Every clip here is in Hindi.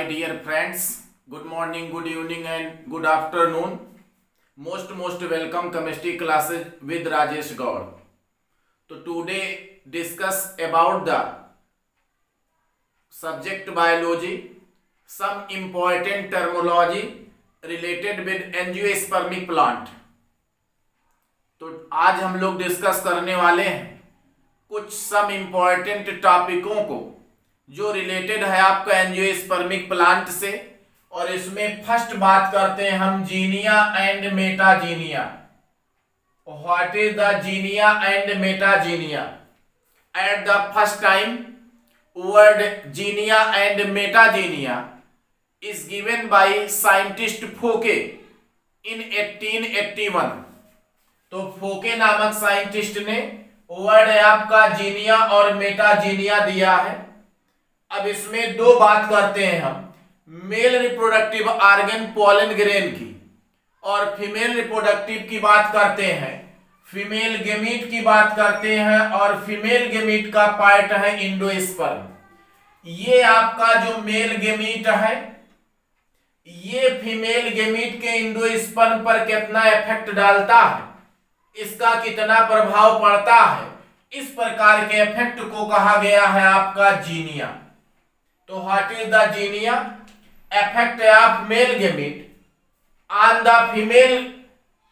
dear friends, good morning, good evening and good afternoon. Most welcome chemistry classes with Rajesh Gaur. So today discuss about the subject biology, some important terminology related with angiospermic plant. तो आज हम लोग डिस्कस करने वाले हैं कुछ सम इम्पॉर्टेंट टॉपिकों को जो रिलेटेड है आपका एंजियोस्पर्मिक प्लांट से। और इसमें फर्स्ट बात करते हैं हम xenia and metaxenia. What is the xenia and metaxenia? At the first time word xenia and metaxenia is given by scientist Focke इन 1881। तो फोके नामक साइंटिस्ट ने वर्ड है आपका जीनिया और मेटाजीनिया दिया है। अब इसमें दो बात करते हैं हम, male reproductive organ pollen grain की और फीमेल रिप्रोडक्टिव की बात करते हैं, फीमेल गेमीट की बात करते हैं। और फीमेल गेमीट का पार्ट है इंडोस्पर्म। ये आपका जो मेल गेमीट है ये फीमेल गेमीट के इंडोस्पर्म पर कितना इफेक्ट डालता है, इसका कितना प्रभाव पड़ता है, इस प्रकार के इफेक्ट को कहा गया है आपका जीनिया। तो what is the xenia? Effect of male gamete on the female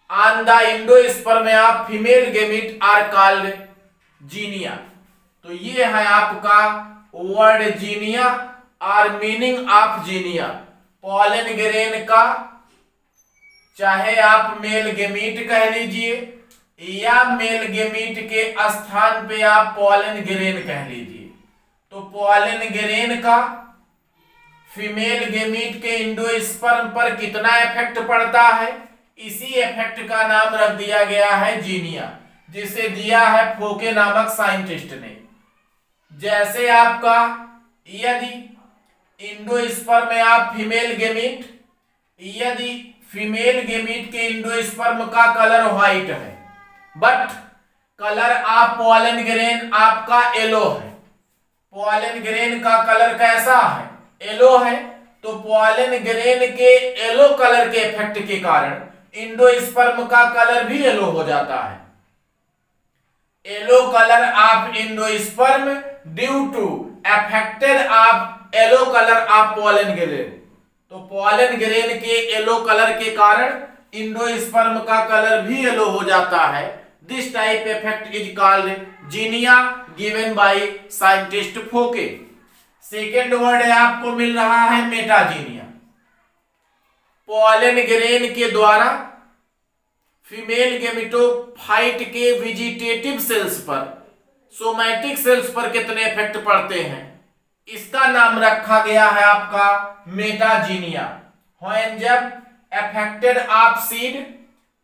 on the endosperm of female gamete are called xenia. तो ये है आपका वर्ड जीनिया और meaning of xenia. Pollen grain का चाहे आप मेल गेमीट कह लीजिए या मेल गेमीट के स्थान पे आप पॉलन ग्रेन कह लीजिए। तो पॉलन ग्रेन का फीमेल गेमीट के इंडोस्पर्म पर कितना इफेक्ट पड़ता है, इसी इफेक्ट का नाम रख दिया गया है जीनिया, जिसे दिया है फोके नामक साइंटिस्ट ने। जैसे आपका यदि इंडोस्पर्म में आप फीमेल गेमीट, यदि फीमेल गेमीट के इंडोस्पर्म का कलर व्हाइट है but colour of pollen grain आपका येलो है, पॉलन ग्रेन का कलर कैसा है, येलो है, तो पॉलन ग्रेन के येलो कलर के इफेक्ट के कारण इंडोस्पर्म का कलर भी येलो हो जाता है। Yellow colour of endosperm due to affected of yellow colour of pollen grain. तो पॉलन ग्रेन के येलो कलर के कारण इंडोस्पर्म का कलर भी येलो हो जाता है। This type effect is called xenia given by scientist Focke. Second word है आपको मिल रहा है मेटाजीनिया। पॉलन ग्रेन के द्वारा फीमेल गेमेटोफाइट के वेजिटेटिव सेल्स पर, सोमैटिक सेल्स पर कितने इफेक्ट पड़ते हैं, इसका नाम रखा गया है आपका मेटाजीनिया। व्हेन जब affected of seed,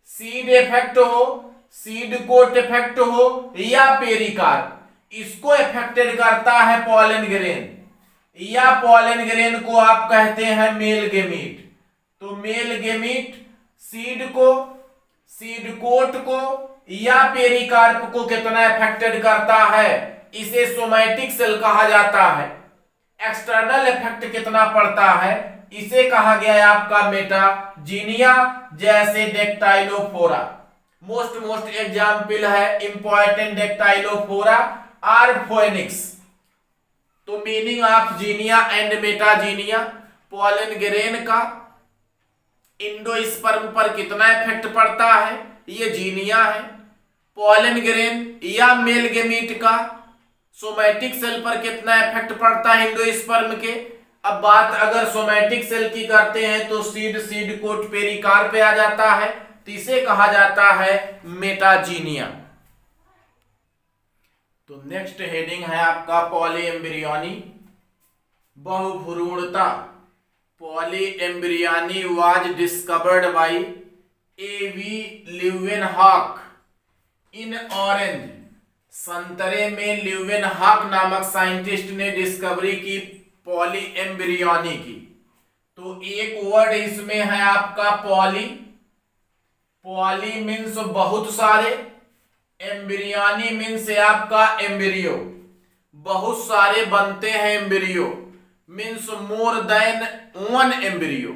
seed effect हो, सीड कोट इफेक्ट हो या पेरिकार्प, इसको इफेक्टेड करता है पॉलन ग्रेन, या पॉलन ग्रेन को आप कहते हैं मेल गेमीट। तो मेल गेमीट सीड को, सीड कोट को या पेरिकार्प को कितना इफेक्टेड करता है, इसे सोमैटिक सेल कहा जाता है। एक्सटर्नल इफेक्ट कितना पड़ता है, इसे कहा गया है आपका मेटाजीनिया। जैसे डेक्टाइलोफोरा, मोस्ट एग्जाम्पल है इंपॉर्टेंट डेक्टाइलोफोरा और फोएनिक्स। तो meaning of xenia and metaxenia, pollen grain का इंडोस्पर्म पर कितना इफेक्ट पड़ता है, ये जीनिया है। पॉलन ग्रेन या मेल गेमीट का सोमैटिक सेल पर कितना इफेक्ट पड़ता है इंडोस्पर्म के। अब बात अगर सोमैटिक सेल की करते हैं तो सीड, सीड कोट, पेरिकार्प पे आ जाता है, तो इसे कहा जाता है मेटाजीनिया। तो नेक्स्ट हेडिंग है आपका पॉलीएम्ब्रियोनी, बहुभ्रूणता। Polyembryony was discovered by A.V. Leeuwenhoek in orange. संतरे में ल्यूवेनहॉक नामक साइंटिस्ट ने डिस्कवरी की पॉलीएम्ब्रियोनी की। तो एक वर्ड इसमें है आपका पॉली, पॉली मीन्स बहुत सारे, एम्ब्रियोनी मीन्स आपका एम्ब्रियो, बहुत सारे बनते हैं embryo. Means more than one embryo,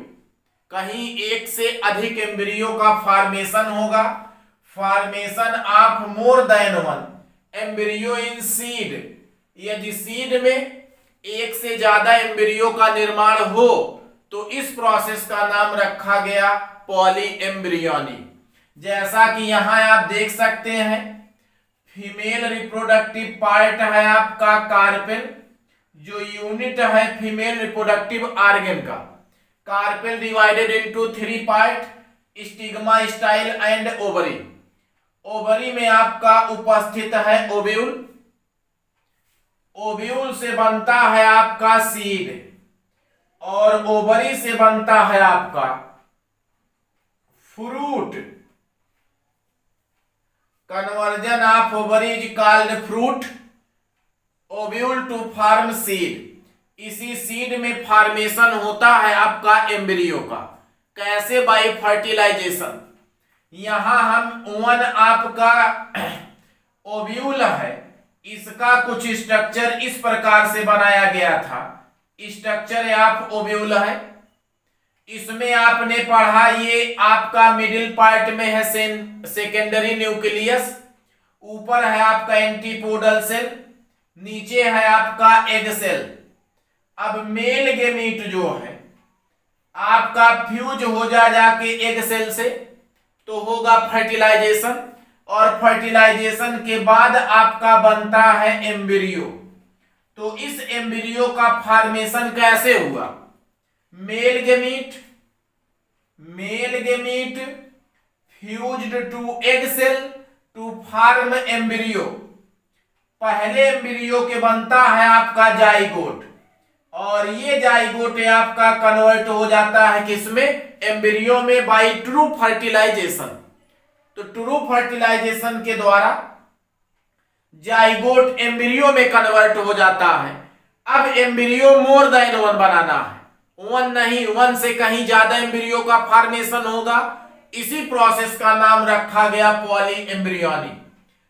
कहीं एक से अधिक एम्ब्रियो का फॉर्मेशन होगा। Formation of more than one embryo in seed, यदि सीड में एक से ज्यादा एम्ब्रियो का निर्माण हो तो इस प्रोसेस का नाम रखा गया पॉली एम्ब्रियोनी। जैसा कि यहां आप देख सकते हैं, फीमेल रिप्रोडक्टिव पार्ट है आपका कार्पेल, जो यूनिट है फीमेल रिप्रोडक्टिव ऑर्गन का। Carpel divided into 3 part, stigma, style and ovary. Ovary में आपका उपस्थित है ओव्यूल, ओव्यूल से बनता है आपका सीड, और ओवरी से बनता है आपका fruit. Conversion of ovary is called fruit, ovule to form seed. इसी सीड में फॉर्मेशन होता है आपका एम्ब्रियो का। कैसे? By fertilisation. यहां हम वन आपका ओव्यूल है, इसका कुछ स्ट्रक्चर इस प्रकार से बनाया गया था। स्ट्रक्चर ऑफ ओव्यूल है, इसमें आपने पढ़ा, ये आपका मिडिल पार्ट में है सेकेंडरी न्यूक्लियस, ऊपर है आपका एंटीपोडल सेल, नीचे है आपका एग सेल। अब मेल गेमीट जो है आपका फ्यूज हो जाके एग सेल से, तो होगा फर्टिलाइजेशन, और फर्टिलाइजेशन के बाद आपका बनता है एम्ब्रियो। तो इस एम्ब्रियो का फॉर्मेशन कैसे हुआ? Male gamete fused to egg cell to form embryo. पहले एम्ब्रियो के बनता है आपका जाइगोट, और ये जाइगोट आपका कन्वर्ट हो जाता है किसमें? एम्ब्रियो में, बाय ट्रू फर्टिलाइजेशन। तो ट्रू फर्टिलाइजेशन के द्वारा जाइगोट एम्ब्रियो में कन्वर्ट हो जाता है। अब एम्ब्रियो मोर देन वन बनाना है, वन नहीं, वन से कहीं ज्यादा एम्ब्रियो का फॉर्मेशन होगा। इसी प्रोसेस का नाम रखा गया पॉली एम्ब्रियोनी।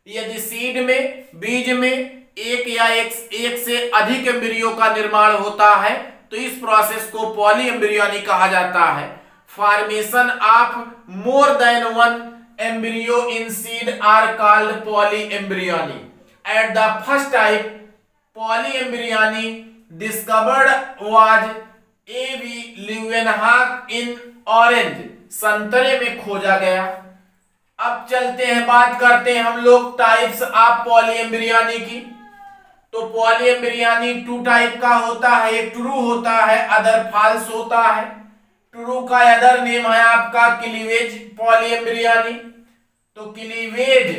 यदि सीड में, बीज में एक से अधिक एम्ब्रियो का निर्माण होता है तो इस प्रोसेस को पॉली एम्ब्रियोनी कहा जाता है। Formation of more than one embryo in seed are called polyembryony. At the first type, polyembryony discovered was A.V. Leeuwenhoek in orange, संतरे में खोजा गया। अब चलते हैं, बात करते हैं हम लोग टाइप्स ऑफ पॉलीएम्ब्रियोनी की। तो पॉलीएम्ब्रियोनी 2 टाइप का होता है, एक ट्रू होता है, अदर फॉल्स होता है। ट्रू का अदर नेम है आपका क्लीवेज पॉलीएम्ब्रियोनी। तो cleavage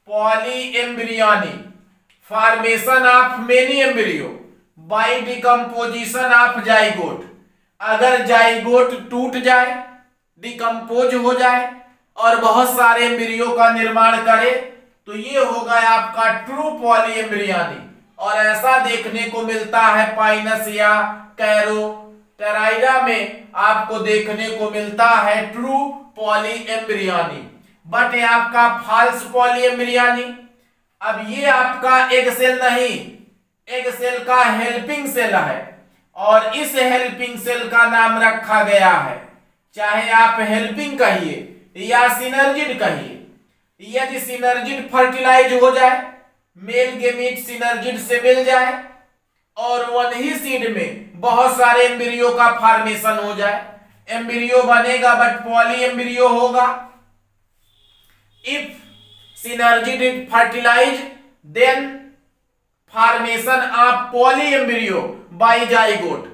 polyembryony, formation of many embryo by decomposition of zygote. अगर जाइगोट टूट जाए, डिकम्पोज हो जाए और बहुत सारे एम्ब्रियो का निर्माण करे तो ये होगा आपका ट्रू पॉलीएम्ब्रियोनी। और ऐसा देखने को मिलता है पाइनस या कैरोटेराइडा में आपको देखने को मिलता है ट्रू पॉलीएम्ब्रियोनी। बट ये आपका फॉल्स पॉलीएम्ब्रियोनी। अब ये आपका एग सेल नहीं, एग सेल का हेल्पिंग सेल है, और इस हेल्पिंग सेल का नाम रखा गया है, चाहे आप हेल्पिंग कहिए या सिनर्जिड कहिए। यदि सिनर्जिड फर्टिलाइज हो जाए, मेल गेमीट सिनर्जिड से मिल जाए और वन ही सीड में बहुत सारे एम्ब्रियो का फॉर्मेशन हो जाए, एम्ब्रियो बनेगा बट पॉली एम्ब्रियो होगा। If synergid fertilise then formation of poly embryo by zygote.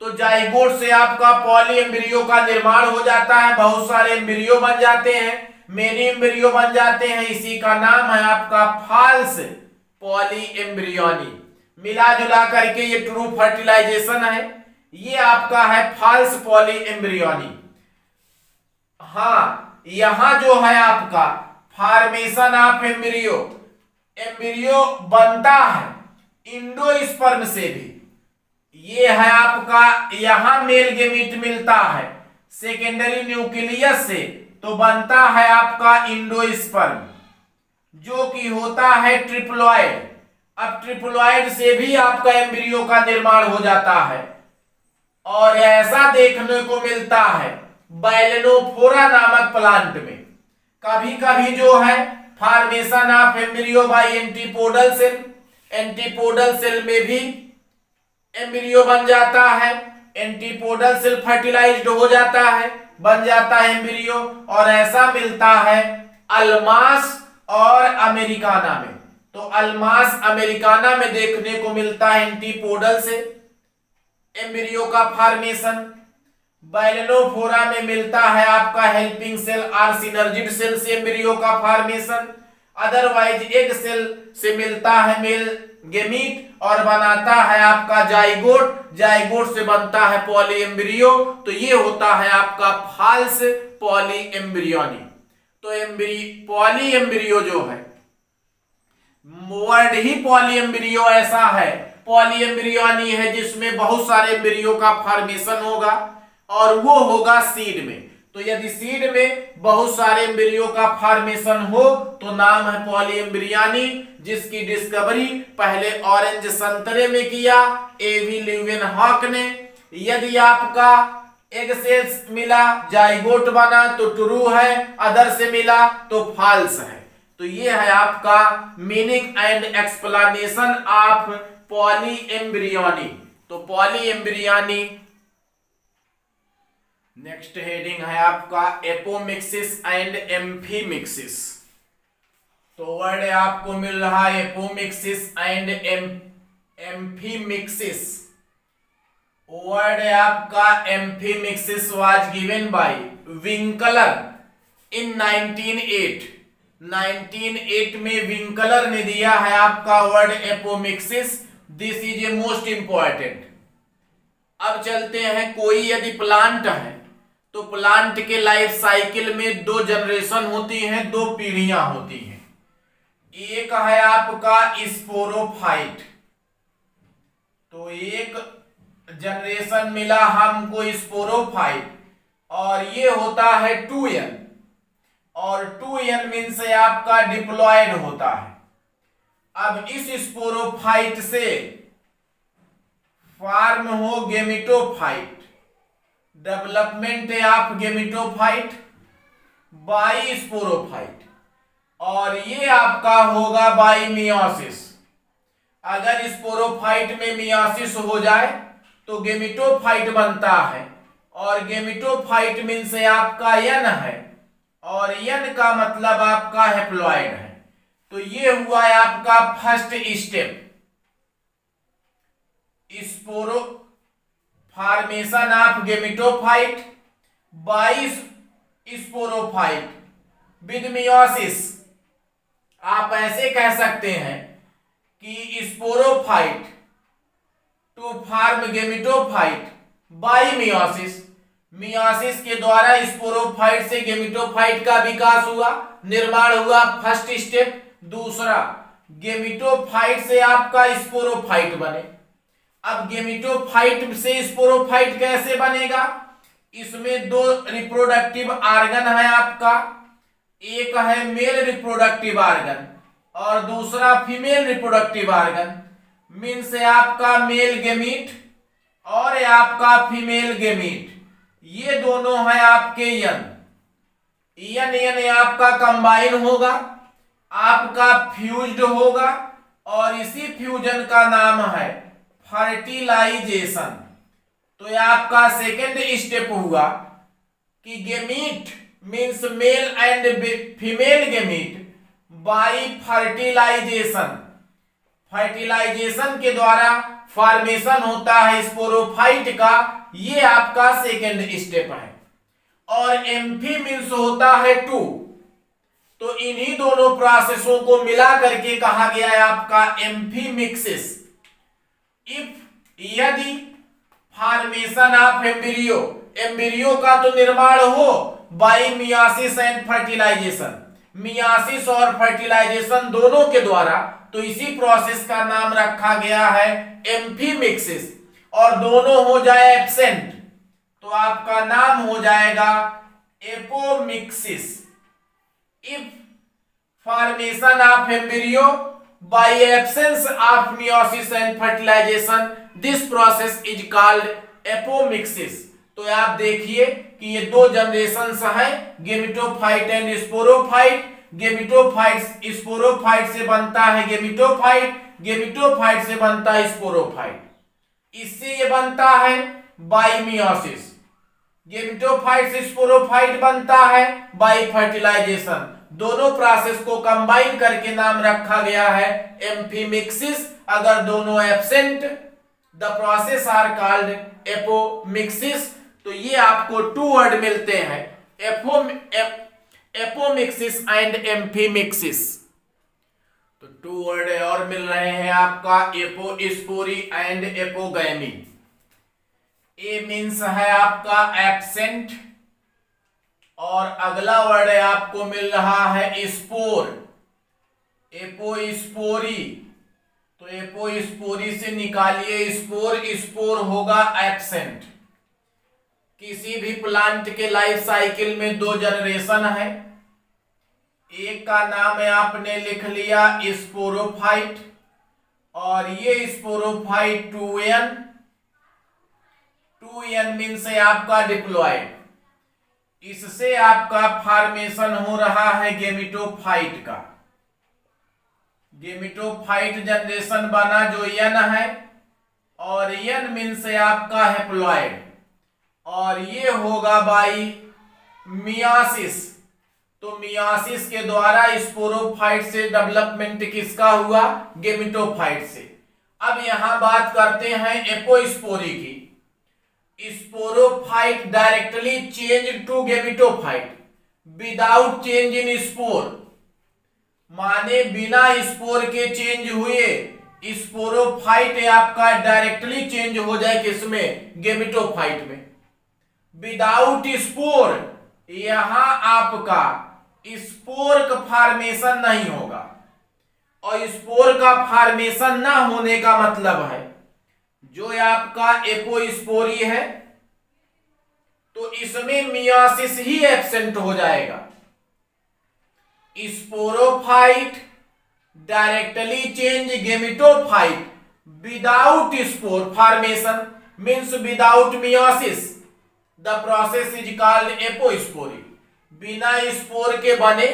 तो जाइगोट से आपका पॉली एम्ब्रियो का निर्माण हो जाता है, बहुत सारे एम्ब्रियो बन जाते हैं, मेनी एम्ब्रियो बन जाते हैं। इसी का नाम है आपका फॉल्स पॉली एम्ब्रियोनी। मिला जुला करके ये ट्रू फर्टिलाइजेशन है, ये आपका है फॉल्स पॉली एम्ब्रियोनी। हाँ, यहां जो है आपका फॉर्मेशन ऑफ एम्ब्रियो, एम्ब्रियो बनता है इंडोस्पर्म से भी। ये है आपका, यहां मेल गेमीट मिलता है सेकेंडरी न्यूक्लियस से, तो बनता है आपका इंडोस्पर्म जो कि होता है ट्रिप्लॉइड। अब ट्रिप्लोइड से भी आपका एम्ब्रियो का निर्माण हो जाता है और ऐसा देखने को मिलता है बैलेनोफोरा नामक प्लांट में। कभी कभी जो है formation of embryo by antipodal cell, antipodal cell में भी एम्ब्रियो बन जाता है, एंटीपोडल सेल फर्टिलाइज्ड हो जाता है, बन जाता है एम्ब्रियो, और ऐसा मिलता है अल्मास और अमेरिकाना में। तो अल्मास अमेरिकाना में देखने को मिलता है एंटीपोडल से एम्ब्रियो का फॉर्मेशन। बैलेनोफोरा में मिलता है आपका हेल्पिंग सेल और सिनर्जिड सेल से एम्ब्रियो का फॉर्मेशन। अदरवाइज एग सेल से मिलता है मेल गेमीट और बनाता है आपका जाइगोट, जाइगोट से बनता है पॉली एम्ब्रियो। तो ये होता है आपका फाल्स पॉली एम्ब्रियोनी। तो पॉली एम्ब्रियो जो है, वर्ड ही पॉली एम्ब्रियो ऐसा है, पॉली एम्ब्रियोनी है जिसमें बहुत सारे एम्ब्रियो का फॉर्मेशन होगा और वो होगा सीड में। तो यदि सीड में बहुत सारे एम्ब्रियो का फॉर्मेशन हो तो नाम है पॉली एम्ब्रियोनी, जिसकी डिस्कवरी पहले ऑरेंज संतरे में किया एवी ल्यूवेनहॉक ने। यदि आपका एग सेल्स मिला जाइगोट बना तो ट्रू है, अदर से मिला तो फॉल्स है। तो ये है आपका meaning and explanation of polyembryony. तो पॉली एम्ब्रियोनी नेक्स्ट हेडिंग है आपका एपोमिक्सिस एंड एम्फीमिक्सिस। तो वर्ड आपको मिल रहा है एपोमिक्सिस एंड एम्फीमिक्सिस। वर्ड आपका amphimixis was given by Winkler in 1908। 1908 में विंकलर ने दिया है आपका word apomixis. This is a most important. अब चलते हैं, कोई यदि प्लांट है तो प्लांट के लाइफ साइकिल में दो जनरेशन होती हैं, दो पीढ़ियां होती हैं। एक है आपका स्पोरोफाइट, तो एक जनरेशन मिला हमको स्पोरोफाइट और ये होता है 2n, और 2n मीन से आपका डिप्लॉयड होता है। अब इस स्पोरोफाइट से फॉर्म हो gametophyte, development of gametophyte by sporophyte, और ये आपका होगा बाई मियोसिस। अगर स्पोरोफाइट में मियोसिस हो जाए तो गेमिटोफाइट बनता है, और गेमिटोफाइट मीन से आपका यन है, और यन का मतलब आपका हैप्लॉइड है। तो ये हुआ है आपका first step, spore formation of gametophyte by sporophyte with meiosis. आप ऐसे कह सकते हैं कि sporophyte to form gametophyte by meiosis. Meiosis के द्वारा स्पोरोफाइट से गेमिटोफाइट का विकास हुआ, निर्माण हुआ, फर्स्ट स्टेप। दूसरा, गेमिटोफाइट से आपका स्पोरोफाइट बने। अब गेमिटोफाइट से स्पोरोफाइट कैसे बनेगा? इसमें दो रिप्रोडक्टिव ऑर्गन है आपका, एक है मेल रिप्रोडक्टिव ऑर्गन और दूसरा फीमेल रिप्रोडक्टिव ऑर्गन। मीन से आपका मेल गेमीट और आपका फीमेल गेमीट, ये दोनों है आपके यन आपका कंबाइन होगा, आपका फ्यूज्ड होगा, और इसी फ्यूजन का नाम है फर्टिलाइजेशन। तो ये आपका सेकेंड स्टेप हुआ कि gamete means male and female gamete by fertilisation. Fertilisation के द्वारा फॉर्मेशन होता है स्पोरोफाइट का, ये आपका सेकेंड स्टेप है। और एम्फी मीन्स होता है 2। तो इन्हीं दोनों प्रोसेसों को मिला करके कहा गया है आपका एम्फीमिक्सिस। यदि फॉर्मेशन ऑफ एम्ब्रियो, एम्ब्रियो का तो निर्माण हो by meiosis and fertilisation, meiosis और फर्टिलाइजेशन दोनों के द्वारा, तो इसी प्रोसेस का नाम रखा गया है एम्फीमिक्सिस। और दोनों हो जाए एब्सेंट तो आपका नाम हो जाएगा apomixis. If formation of embryo by absence of meiosis and fertilization this process is called apomixis। तो आप देखिए कि ये दो जनरेशंस हैं, gametophyte and sporophyte. Gametophyte sporophyte से बनता है गेमिटोफाइट, गेमिटोफाइट से बनता है स्पोरोफाइट। इससे ये बनता है बाय मियोसिस। गेमिटोफाइट से स्पोरोफाइट बनता है बाय फर्टिलाइजेशन। दोनों प्रोसेस को कंबाइन करके नाम रखा गया है एम्फीमिक्सिस। अगर दोनों absent the process are called apomixis. तो ये आपको टू वर्ड मिलते हैं, एपोमिक्सिस एंड एम्फीमिक्सिस। तो टू वर्ड और मिल रहे हैं आपका, apospory and apogamy. A means है आपका एब्सेंट और अगला वर्ड है आपको मिल रहा है स्पोर, एपोस्पोरी। तो एपोस्पोरी से निकालिए स्पोर, स्पोर होगा एब्सेंट। किसी भी प्लांट के लाइफ साइकिल में दो जनरेशन है, एक का नाम है आपने लिख लिया स्पोरोफाइट और ये स्पोरोफाइट 2n, 2n मीन्स है आपका डिप्लॉयड। इससे आपका फॉर्मेशन हो रहा है गेमिटोफाइट का। गेमिटोफाइट जनरेशन बना जो n है और n मीन्स है आपका हैप्लॉयड और ये होगा बाई मियासिस। तो मियासिस के द्वारा स्पोरोफाइट से डेवलपमेंट किसका हुआ? गेमिटोफाइट से। अब यहां बात करते हैं एपोस्पोरी की। Sporophyte directly change to gametophyte without change in spore, माने बिना स्पोर के चेंज हुए स्पोरोफाइट आपका डायरेक्टली चेंज हो जाए किसमें? गेमिटोफाइट में। विदाउट स्पोर यहां आपका स्पोर का फॉर्मेशन नहीं होगा और स्पोर का फॉर्मेशन ना होने का मतलब है जो आपका एपोस्पोरी है तो इसमें मियोसिस ही एब्सेंट हो जाएगा। Sporophyte directly change gametophyte without spore formation means without meiosis. The process is called apospory. बिना स्पोर के बने,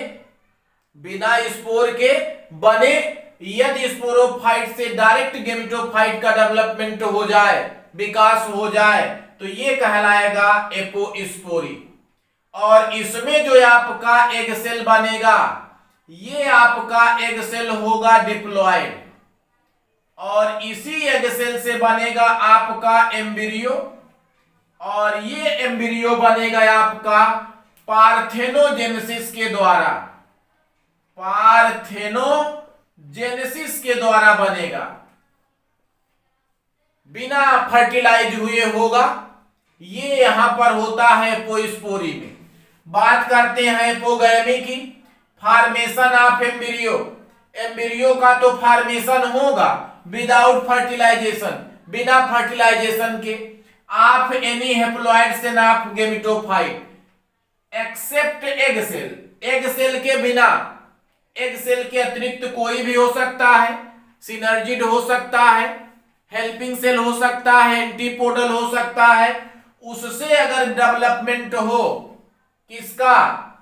बिना स्पोर के बने यदि स्पोरोफाइट से डायरेक्ट गेमिटोफाइट का डेवलपमेंट हो जाए, विकास हो जाए, तो ये कहलाएगा एपोस्पोरी। और इसमें जो आपका एग सेल बनेगा ये आपका एग सेल होगा डिप्लॉयड और इसी एग सेल से बनेगा आपका एम्ब्रियो और ये एम्ब्रियो बनेगा आपका पार्थेनोजेनेसिस के द्वारा, पार्थेनोजेनेसिस के द्वारा बनेगा, बिना फर्टिलाइज हुए होगा। ये यहां पर होता है एपोस्पोरी में। बात करते हैं एपोगैमी की। फॉर्मेशन ऑफ एम्ब्रियो, एम्ब्रियो का तो फॉर्मेशन होगा विदाउट फर्टिलाइजेशन, बिना फर्टिलाइजेशन के। Of any haploid cell of gametophyte except egg cell, egg cell के बिना, एग सेल के अतिरिक्त कोई भी हो सकता है, सिनर्जिड हो सकता है, हेल्पिंग सेल हो सकता है, एंटीपोडल हो सकता है। उससे अगर डेवलपमेंट हो किसका?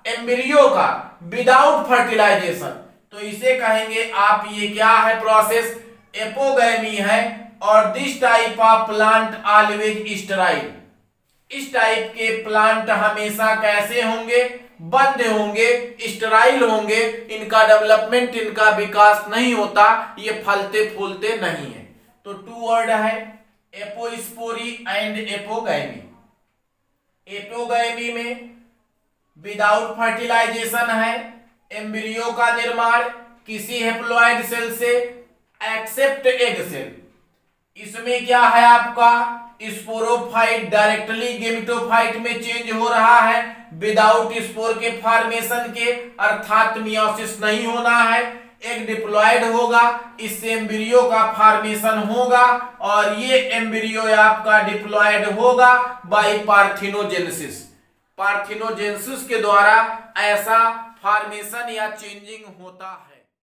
एम्ब्रियो का, विदाउट फर्टिलाइजेशन, तो इसे कहेंगे आप ये क्या है? प्रोसेस एपोगैमी है। और this type of plant always sterile. इस टाइप के प्लांट हमेशा कैसे होंगे? बंद होंगे, स्टेराइल होंगे। इनका डेवलपमेंट, इनका विकास नहीं होता, ये फलते फूलते नहीं है। तो टू वर्ड है एपोस्पोरी एंड एपोगैमी। एपोगैमी में विदाउट फर्टिलाइजेशन है, एम्ब्रियो का निर्माण किसी हैप्लॉइड सेल से एक्सेप्ट एग सेल। इसमें क्या है आपका? स्पोरोफाइट डायरेक्टली गेमिटोफाइट में चेंज हो रहा है विदाउट स्पोर के फॉर्मेशन के, अर्थात मियोसिस नहीं होना है। एक डिप्लॉयड होगा, इससे एम्ब्रियो का फॉर्मेशन होगा और ये एम्ब्रियो आपका डिप्लॉयड होगा बाय पार्थिनोजेनेसिस। पार्थिनोजेनेसिस के द्वारा ऐसा फॉर्मेशन या चेंजिंग होता है।